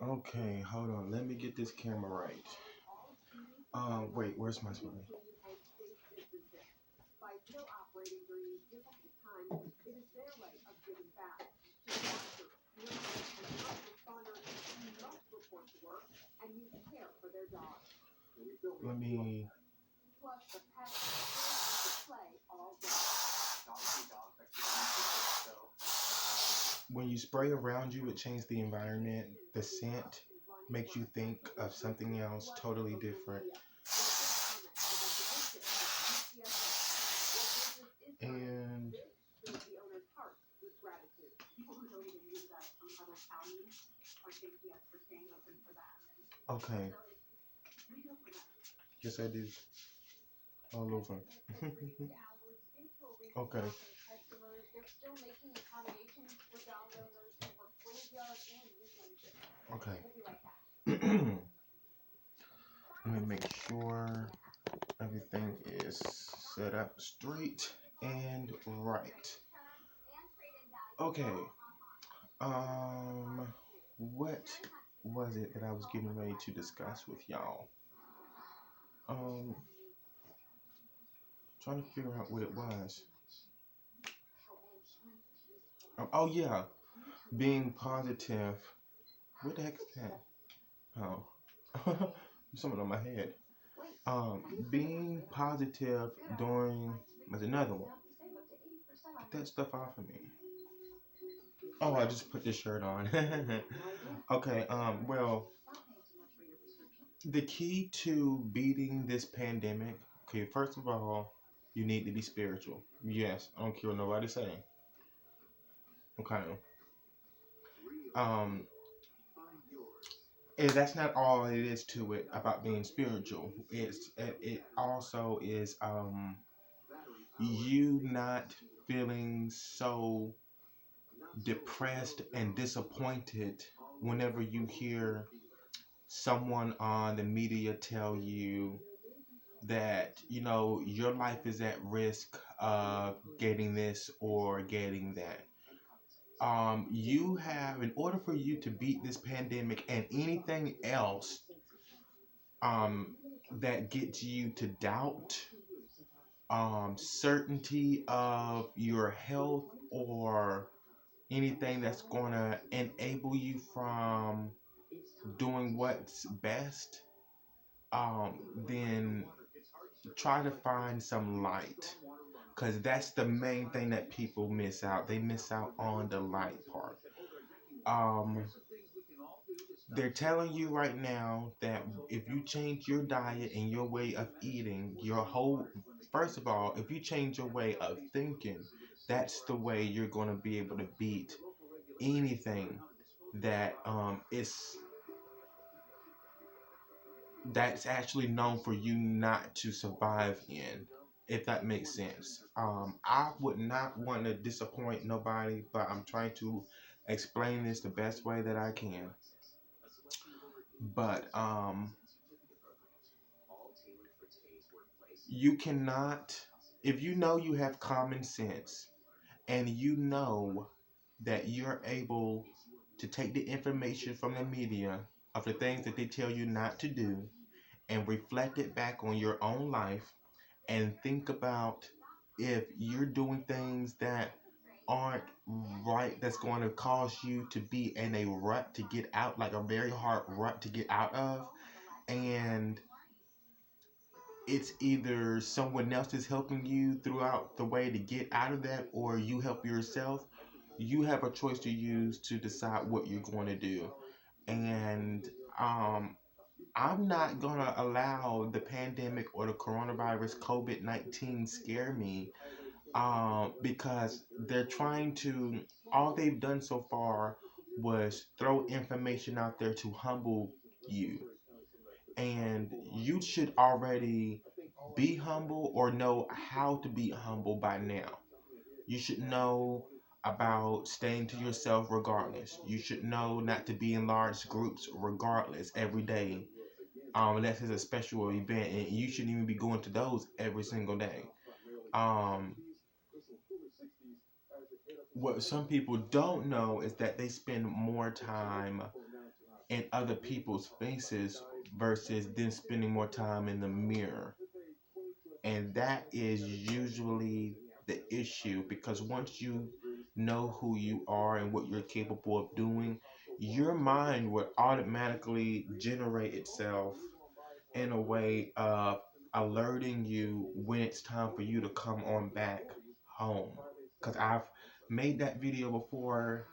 Okay, hold on. Let me get this camera right. Wait, where's my smiley? Let me. When you spray around you, it changes the environment. The scent makes you think of something else totally different. And okay, yes, I do. All over. Okay. Okay. Let me make sure everything is set up straight and right. Okay. What was it that I was getting ready to discuss with y'all? Um, trying to figure out what it was. Oh yeah, being positive. What the heck is that? Oh, something on my head. Being positive during was another one. Get that stuff off of me. Oh, I just put this shirt on. Okay. Well, the key to beating this pandemic. Okay, first of all, you need to be spiritual. Yes, I don't care what nobody say. Okay. Um, and that's not all it is to it about being spiritual. It also is you not feeling so depressed and disappointed whenever you hear someone on the media tell you that your life is at risk of getting this or getting that. You have, in order for you to beat this pandemic and anything else um, that gets you to doubt certainty of your health or anything that's going to enable you from doing what's best, then try to find some light. Because that's the main thing that people miss out. They miss out on the light part. Um, they're telling you right now that if you change your diet and your way of eating, your whole, first of all, if you change your way of thinking, that's the way you're going to be able to beat anything that is that's actually known for you not to survive in, if that makes sense. I would not want to disappoint nobody, but I'm trying to explain this the best way that I can. But you cannot, if you know you have common sense and you know that you're able to take the information from the media of the things that they tell you not to do and reflect it back on your own life and think about if you're doing things that aren't right, that's going to cause you to be in a rut to get out, like a very hard rut to get out of, and it's either someone else is helping you throughout the way to get out of that or you help yourself. You have a choice to use to decide what you're going to do. And um, I'm not going to allow the pandemic or the coronavirus COVID-19 scare me, because they're trying to, all they've done so far was throw information out there to humble you. And you should already be humble or know how to be humble by now. You should know about staying to yourself regardless. You should know not to be in large groups regardless every day. Unless it's a special event, and you shouldn't even be going to those every single day. Um, what some people don't know is that they spend more time in other people's faces versus them spending more time in the mirror. And that is usually the issue, because once you know who you are and what you're capable of doing, your mind would automatically generate itself in a way of alerting you when it's time for you to come on back home. Because I've made that video before.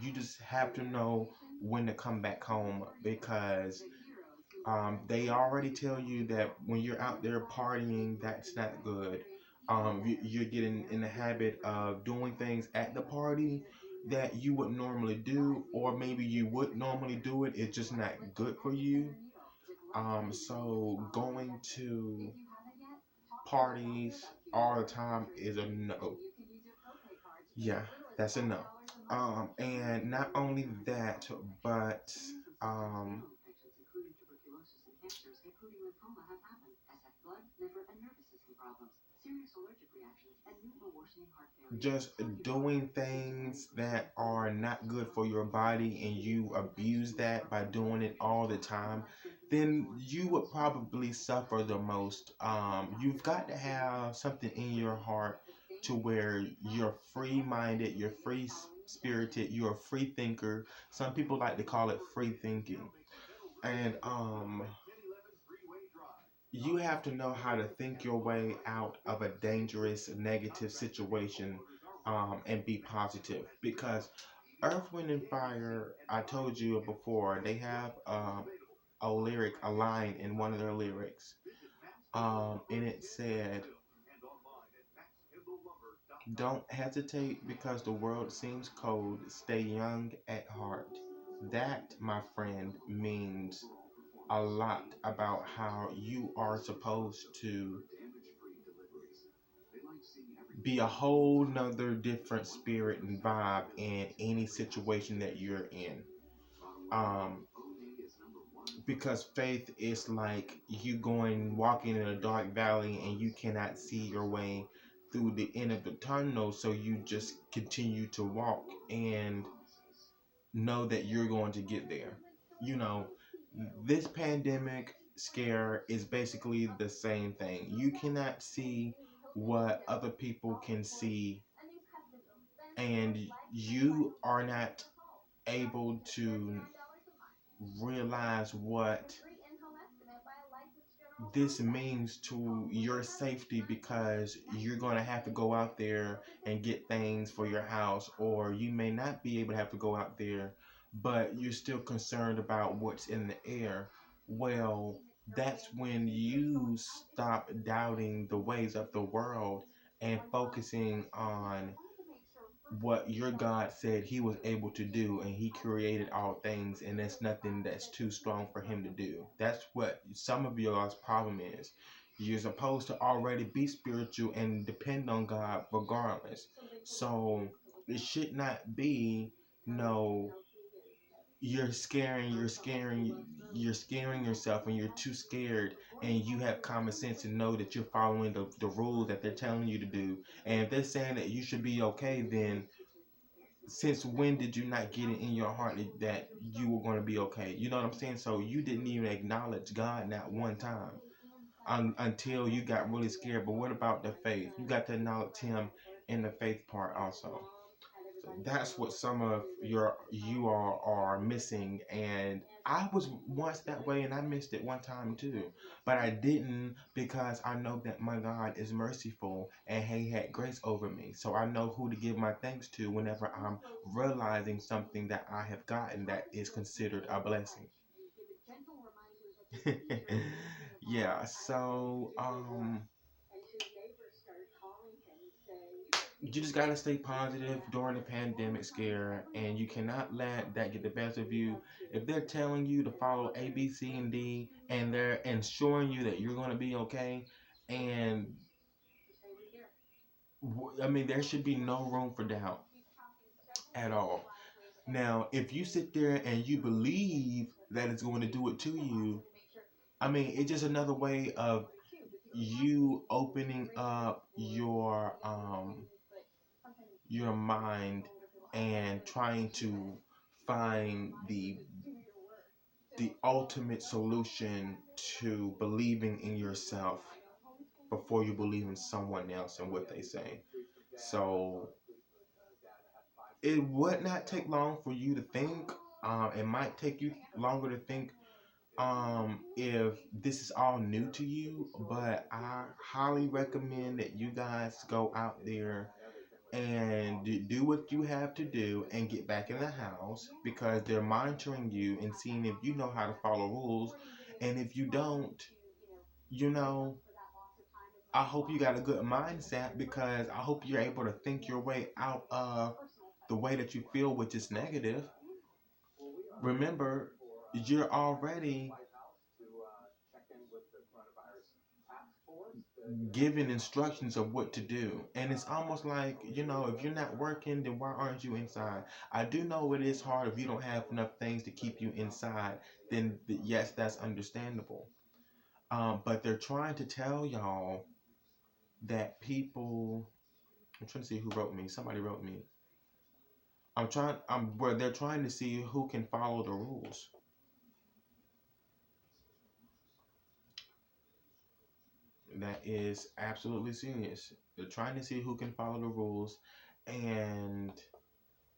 You just have to know when to come back home, because they already tell you that when you're out there partying, that's not good. You're getting in the habit of doing things at the party that you would normally do, or maybe you would normally do it. It's just not good for you. So going to parties all the time is a no. Yeah, that's a no. And not only that, but um, just doing things that are not good for your body and you abuse that by doing it all the time, then you would probably suffer the most. You've got to have something in your heart to where you're free minded, you're free spirited, you're a free thinker. Some people like to call it free thinking. And you have to know how to think your way out of a dangerous, negative situation, and be positive. Because Earth, Wind, and Fire, I told you before, they have a line in one of their lyrics, and it said, "Don't hesitate because the world seems cold. Stay young at heart." That, my friend, means a lot about how you are supposed to be a whole nother different spirit and vibe in any situation that you're in. Um, because faith is like you going walking in a dark valley and you cannot see your way through the end of the tunnel, so you just continue to walk and know that you're going to get there. You know, this pandemic scare is basically the same thing. You cannot see what other people can see, and you are not able to realize what this means to your safety, because you're going to have to go out there and get things for your house, or you may not be able to have to go out there, but you're still concerned about what's in the air. Well, that's when you stop doubting the ways of the world and focusing on what your God said he was able to do, and he created all things, and there's nothing that's too strong for him to do. That's what some of y'all's problem is. You're supposed to already be spiritual and depend on God regardless. So it should not be no, you're scaring yourself, and you're too scared, and you have common sense to know that you're following the rules that they're telling you to do. And if they're saying that you should be okay, then since when did you not get it in your heart that you were going to be okay? You know what I'm saying? So you didn't even acknowledge God not one time, until you got really scared. But what about the faith? You got to acknowledge him in the faith part also. So that's what some of you all are missing. And I was once that way, and I missed it one time too. But I didn't, because I know that my God is merciful and he had grace over me. So I know who to give my thanks to whenever I'm realizing something that I have gotten that is considered a blessing. Yeah, so you just gotta stay positive during the pandemic scare, and you cannot let that get the best of you. If they're telling you to follow A, B, C, and D, and they're ensuring you that you're gonna be okay, and I mean, there should be no room for doubt at all. Now, if you sit there and you believe that it's going to do it to you, I mean, it's just another way of you opening up your mind and trying to find the the ultimate solution to believing in yourself before you believe in someone else and what they say. So it would not take long for you to think. It might take you longer to think if this is all new to you, but I highly recommend that you guys go out there and do what you have to do and get back in the house because they're monitoring you and seeing if you know how to follow rules. And if you don't, you know, I hope you got a good mindset because I hope you're able to think your way out of the way that you feel, which is negative. Remember, you're already given instructions of what to do. And it's almost like, if you're not working, then why aren't you inside? I do know it is hard if you don't have enough things to keep you inside, then yes, that's understandable. But they're trying to tell y'all that people, I'm trying to see who wrote me. Somebody wrote me. Where they're trying to see who can follow the rules. That is absolutely serious. They're trying to see who can follow the rules, and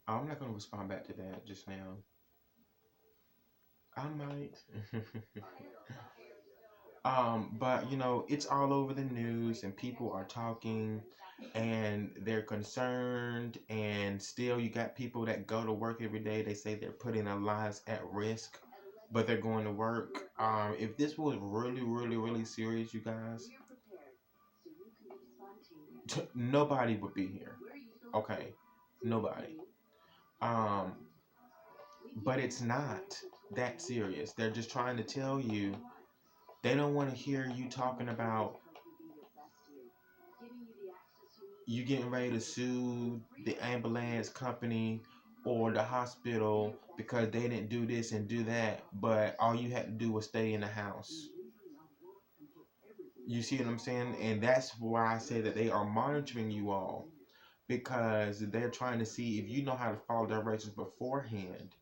I'm not going to respond back to that just now. I might. But it's all over the news, and people are talking, and they're concerned, and still you got people that go to work every day. They say they're putting their lives at risk, but they're going to work. If this was really, really, really serious, you guys, nobody would be here. Okay, nobody. Um, but it's not that serious. They're just trying to tell you. They don't want to hear you talking about you getting ready to sue the ambulance company or the hospital because they didn't do this and do that, but all you had to do was stay in the house. You see what I'm saying? And that's why I say that they are monitoring you all because they're trying to see if you know how to follow directions beforehand.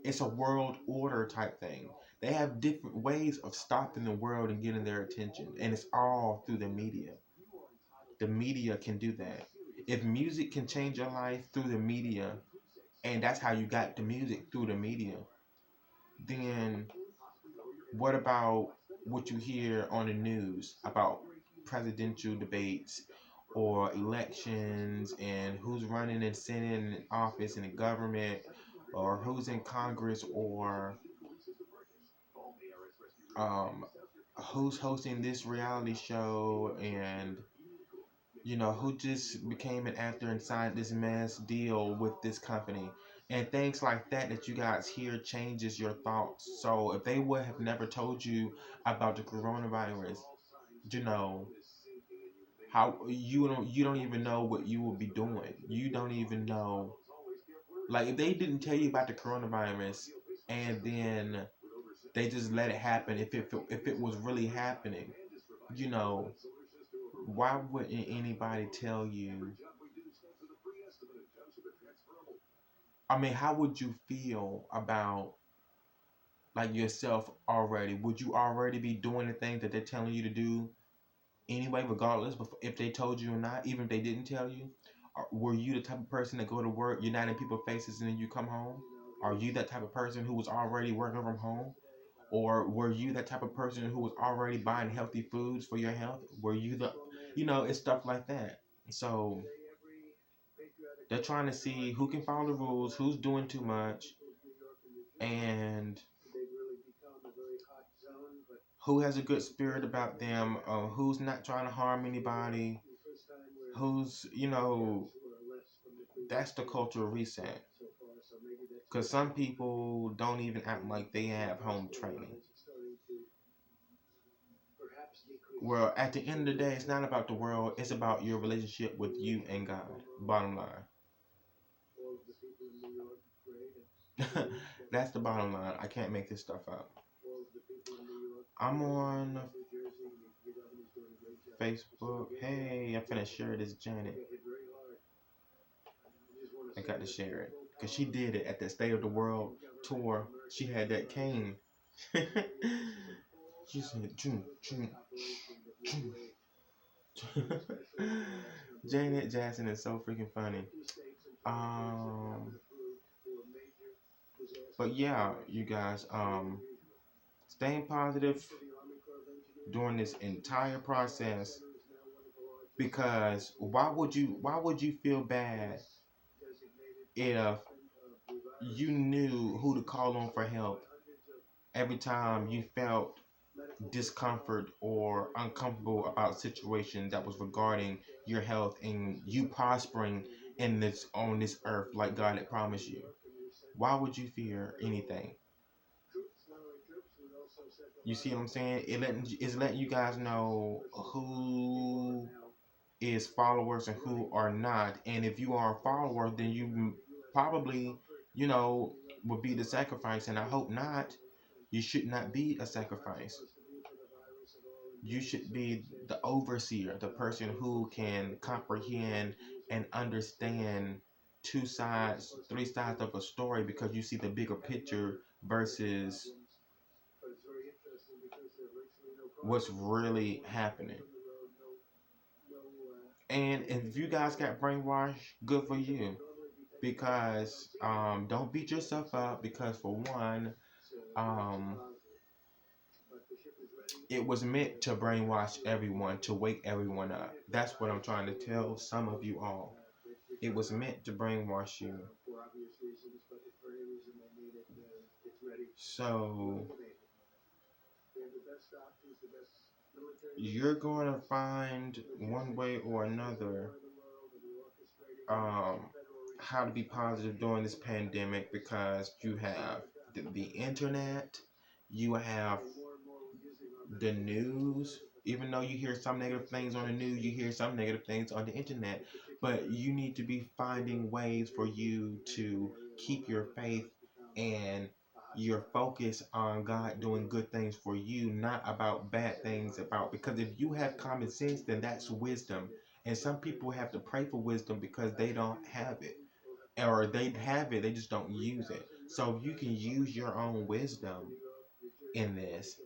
It's a world order type thing. They have different ways of stopping the world and getting their attention, and it's all through the media. The media can do that. If music can change your life through the media, and that's how you got the music through the media, then what about what you hear on the news about presidential debates or elections and who's running and sitting in office in the government or who's in Congress or um, who's hosting this reality show and who just became an actor and signed this mass deal with this company and things like that you guys hear changes your thoughts. So if they would have never told you about the coronavirus, you know how you don't even know what you will be doing. You don't even know, like, if they didn't tell you about the coronavirus and then they just let it happen. If it was really happening, you know why wouldn't anybody tell you? I mean, how would you feel about like yourself already? Would you already be doing the things that they're telling you to do anyway, regardless if they told you or not, even if they didn't tell you? Or were you the type of person that go to work, you're not in people's faces, and then you come home? Are you that type of person who was already working from home? Or were you that type of person who was already buying healthy foods for your health? Were you it's stuff like that. So they're trying to see who can follow the rules, who's doing too much, and who has a good spirit about them, who's not trying to harm anybody, who's, that's the cultural reset. Because some people don't even act like they have home training. Well, at the end of the day, it's not about the world, it's about your relationship with you and God, bottom line. That's the bottom line. I can't make this stuff up. I'm on Facebook. Hey, I'm finna share this, Janet. I got to share it. Because she did it at the State of the World tour. She had that cane. She said, choo, choo, choo. Janet Jackson is so freaking funny. Um, but yeah, you guys, staying positive during this entire process, because why would you feel bad if you knew who to call on for help every time you felt discomfort or uncomfortable about situation that was regarding your health and you prospering in this on this earth like God had promised you? Why would you fear anything? You see what I'm saying? It's letting you guys know who is followers and who are not. And if you are a follower, then you probably, you know, will be the sacrifice. And I hope not. You should not be a sacrifice. You should be the overseer, the person who can comprehend and understand two sides, three sides of a story because you see the bigger picture versus what's really happening. And if you guys got brainwashed, good for you. Because don't beat yourself up because for one, um, it was meant to brainwash everyone, to wake everyone up. That's what I'm trying to tell some of you all. It was meant to brainwash you. So you're going to find one way or another um, how to be positive during this pandemic because you have the internet, you have the news. Even though you hear some negative things on the news, you hear some negative things on the internet. But you need to be finding ways for you to keep your faith and your focus on God doing good things for you, not about bad things about because if you have common sense, then that's wisdom. And some people have to pray for wisdom because they don't have it. Or they have it, they just don't use it. So if you can use your own wisdom in this,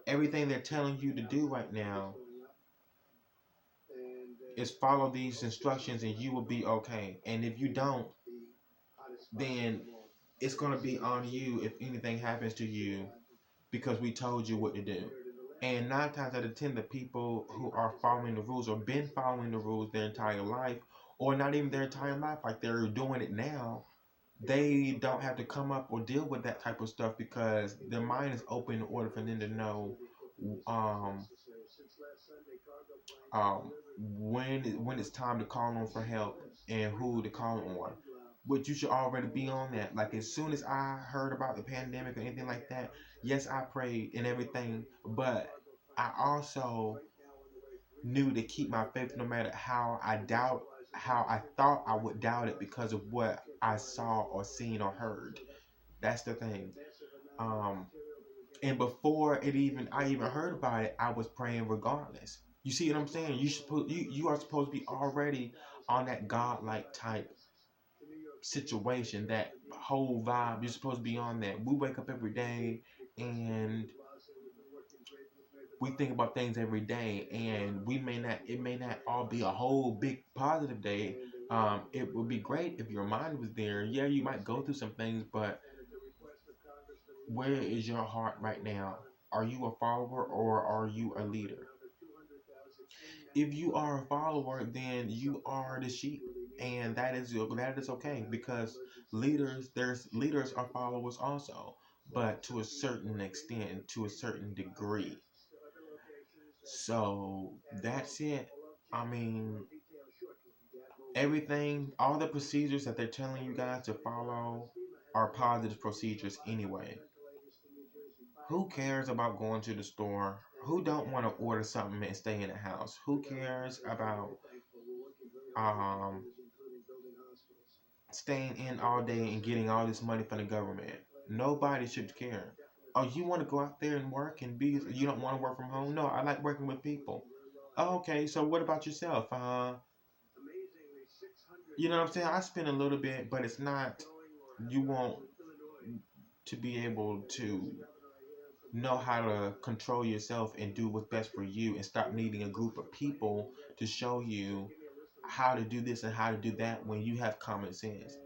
everything they're telling you to do right now is follow these instructions and you will be okay. And if you don't, then it's going to be on you if anything happens to you because we told you what to do. And 9 times out of 10, the people who are following the rules or been following the rules their entire life, or not even their entire life, like they're doing it now, they don't have to come up or deal with that type of stuff because their mind is open in order for them to know um, when it's time to call on for help and who to call on. But you should already be on that. Like as soon as I heard about the pandemic or anything like that, yes, I prayed and everything, but I also knew to keep my faith no matter how I thought I would doubt it because of what I saw or seen or heard. That's the thing. Um, and before I even heard about it, I was praying regardless. You see what I'm saying? You are supposed to be already on that godlike type situation, that whole vibe. You're supposed to be on that. We wake up every day and we think about things every day, and it may not all be a whole big positive day. It would be great if your mind was there. Yeah, you might go through some things, but where is your heart right now? Are you a follower or are you a leader? If you are a follower, then you are the sheep, and that is okay because leaders are followers also, but to a certain extent, to a certain degree. So that's it. I mean, everything, all the procedures that they're telling you guys to follow are positive procedures anyway. Who cares about going to the store? Who don't want to order something and stay in the house? Who cares about um, staying in all day and getting all this money from the government? Nobody should care. Oh, you want to go out there and work and be? You don't want to work from home? No, I like working with people. Oh, okay, so what about yourself? You know what I'm saying? I spend a little bit, but it's not. You want to be able to. know how to control yourself and do what's best for you, and stop needing a group of people to show you how to do this and how to do that when you have common sense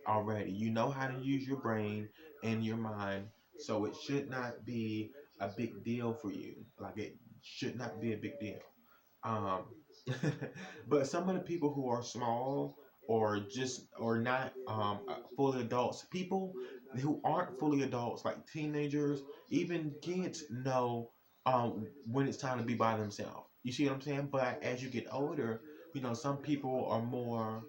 already. You know how to use your brain and your mind, so it should not be a big deal for you. Like, it should not be a big deal. Um, but some of the people who are small or not fully adults, people who aren't fully adults, like teenagers, even kids, know when it's time to be by themselves. You see what I'm saying? But as you get older, some people are more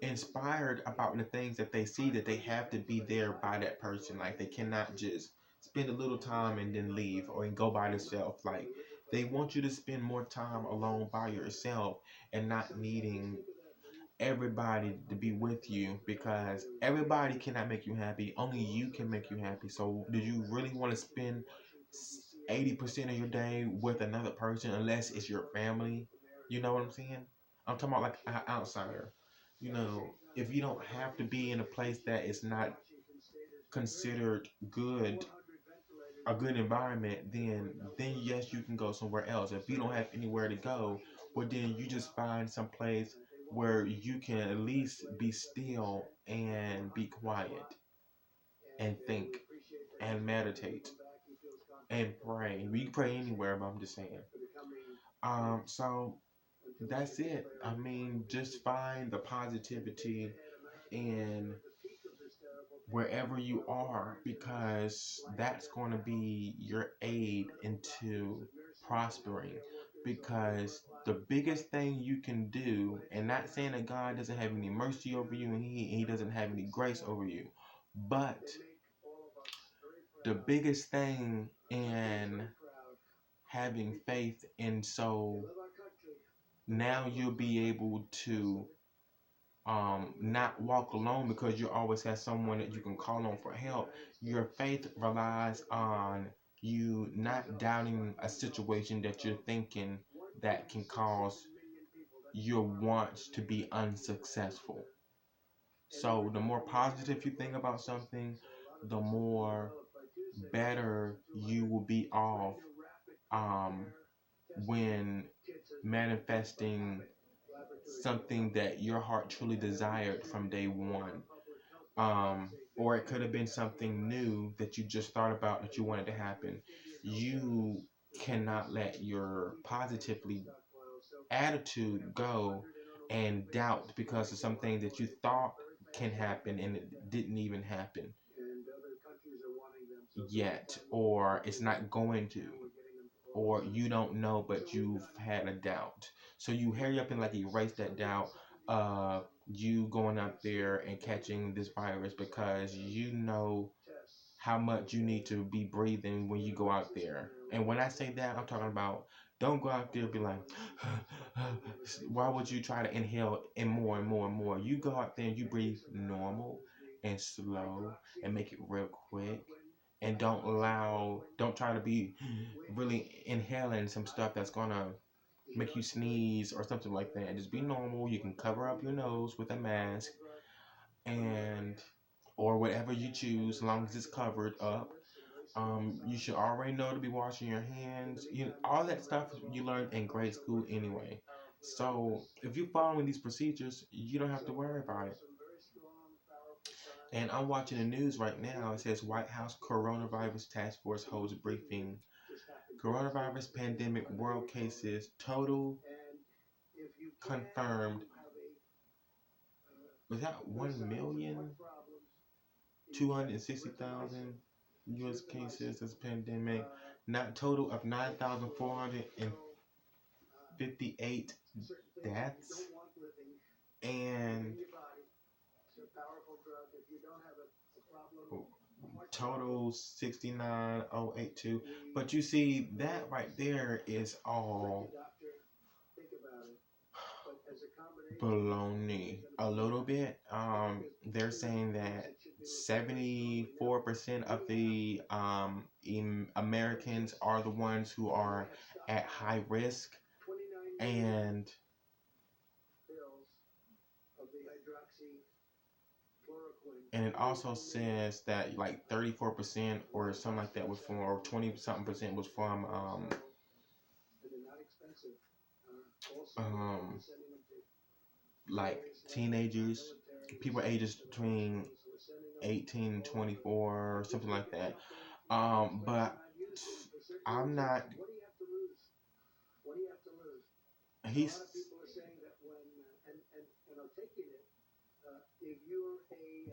inspired about the things that they see, that they have to be there by that person. Like, they cannot just spend a little time and then leave or and go by themselves. Like, they want you to spend more time alone by yourself and not needing everybody to be with you, because everybody cannot make you happy. Only you can make you happy. So do you really want to spend 80% of your day with another person, unless it's your family? You know what I'm saying? I'm talking about like an outsider. If you don't have to be in a place that is not considered a good environment, then yes, you can go somewhere else. If you don't have anywhere to go, well, then you just find some place where you can at least be still and be quiet and think and meditate and pray. We can pray anywhere, but I'm just saying. So that's it. I mean, just find the positivity in wherever you are, because that's going to be your aid into prospering. Because the biggest thing you can do, and not saying that God doesn't have any mercy over you and he doesn't have any grace over you, but the biggest thing in having faith, and so now you'll be able to not walk alone, because you always have someone that you can call on for help. Your faith relies on you not doubting a situation that you're thinking that can cause your wants to be unsuccessful. So the more positive you think about something, the more better you will be off um, when manifesting something that your heart truly desired from day one. Or it could have been something new that you just thought about that you wanted to happen. You cannot let your positively attitude go and doubt because of something that you thought can happen and it didn't even happen yet, or it's not going to, or you don't know, but you've had a doubt. So you hurry up and like erase that doubt. You going out there and catching this virus, because you know how much you need to be breathing when you go out there. And when I say that, I'm talking about, don't go out there and be like, why would you try to inhale and more and more and more? You go out there and you breathe normal and slow and make it real quick. And don't try to be really inhaling some stuff that's gonna make you sneeze or something like that. Just be normal. You can cover up your nose with a mask and or whatever you choose, as long as it's covered up. You should already know to be washing your hands. All that stuff you learned in grade school anyway. So if you're following these procedures, you don't have to worry about it. And I'm watching the news right now. It says White House Coronavirus Task Force holds briefing. Coronavirus pandemic world cases total confirmed. Was that 1,260,000 U.S. cases this pandemic? Not total of 9,458 deaths, and total 69,082. But you see, that right there is all baloney. A little bit. They're saying that 74% of the Americans are the ones who are at high risk, and And it also says that like 34% or something like that was from, or 20 something percent was from um, like teenagers, people ages between 18 and 24 or something like that. But I'm not. He's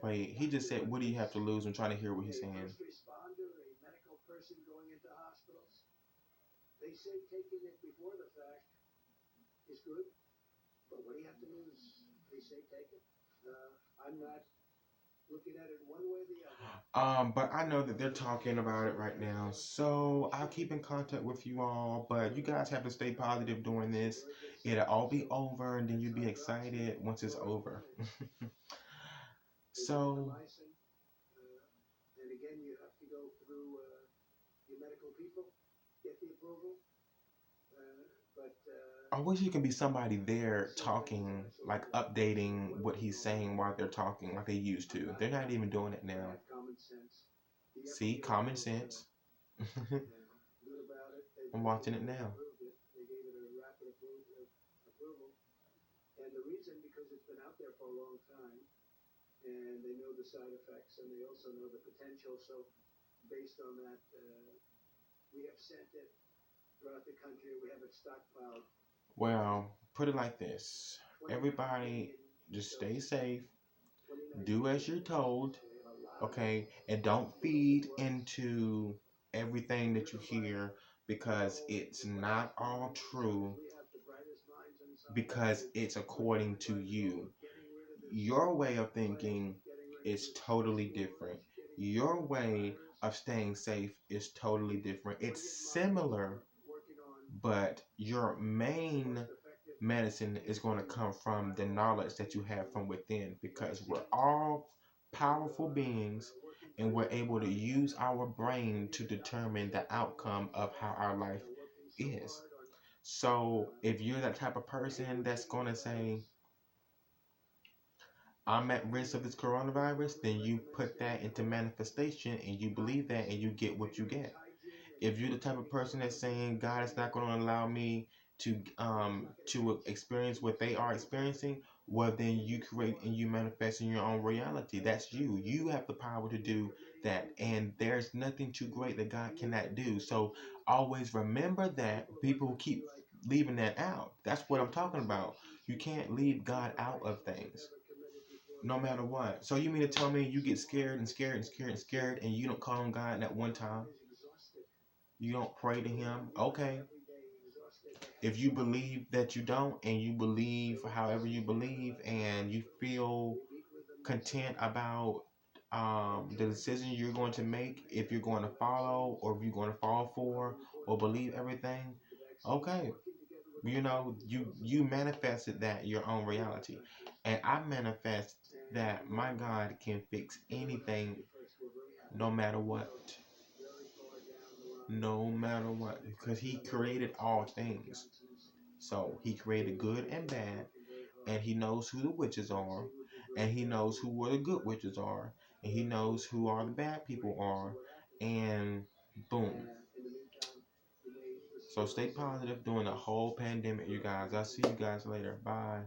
wait. He just said, "What do you have to lose?" I'm trying to hear what he's saying. But I know that they're talking about it right now, so I'll keep in contact with you all. But you guys have to stay positive during this. It'll all be over, and then you'll be excited once it's over. So I wish you could be somebody there talking, like updating what he's saying while they're talking, like they used to. They're not even doing it now. See, common sense. I'm watching it now. Well, put it like this. Everybody just stay safe, do as you're told, okay? And don't feed into everything that you hear because it's not all true, because it's according to you. Your way of thinking is totally different. Your way of staying safe is totally different. It's similar, but your main medicine is going to come from the knowledge that you have from within, because we're all powerful beings and we're able to use our brain to determine the outcome of how our life is. So if you're that type of person that's going to say, I'm at risk of this coronavirus, then you put that into manifestation and you believe that and you get what you get. If you're the type of person that's saying God is not going to allow me to experience what they are experiencing, well then you create and you manifest in your own reality. That's you. You have the power to do that, and there's nothing too great that God cannot do. So always remember that. People keep leaving that out. That's what I'm talking about. You can't leave God out of things, no matter what. So you mean to tell me you get scared and scared and scared and scared and you don't call on God at one time? You don't pray to him? Okay. If you believe that you don't, and you believe however you believe, and you feel content about the decision you're going to make, if you're going to follow or if you're going to fall for or believe everything, okay. You manifested that your own reality, and I manifest that my God can fix anything, no matter what, no matter what, because he created all things. So he created good and bad, and he knows who the witches are, and he knows who were the good witches are, and he knows who are the bad people are, and boom. So stay positive during the whole pandemic, you guys. I'll see you guys later. Bye.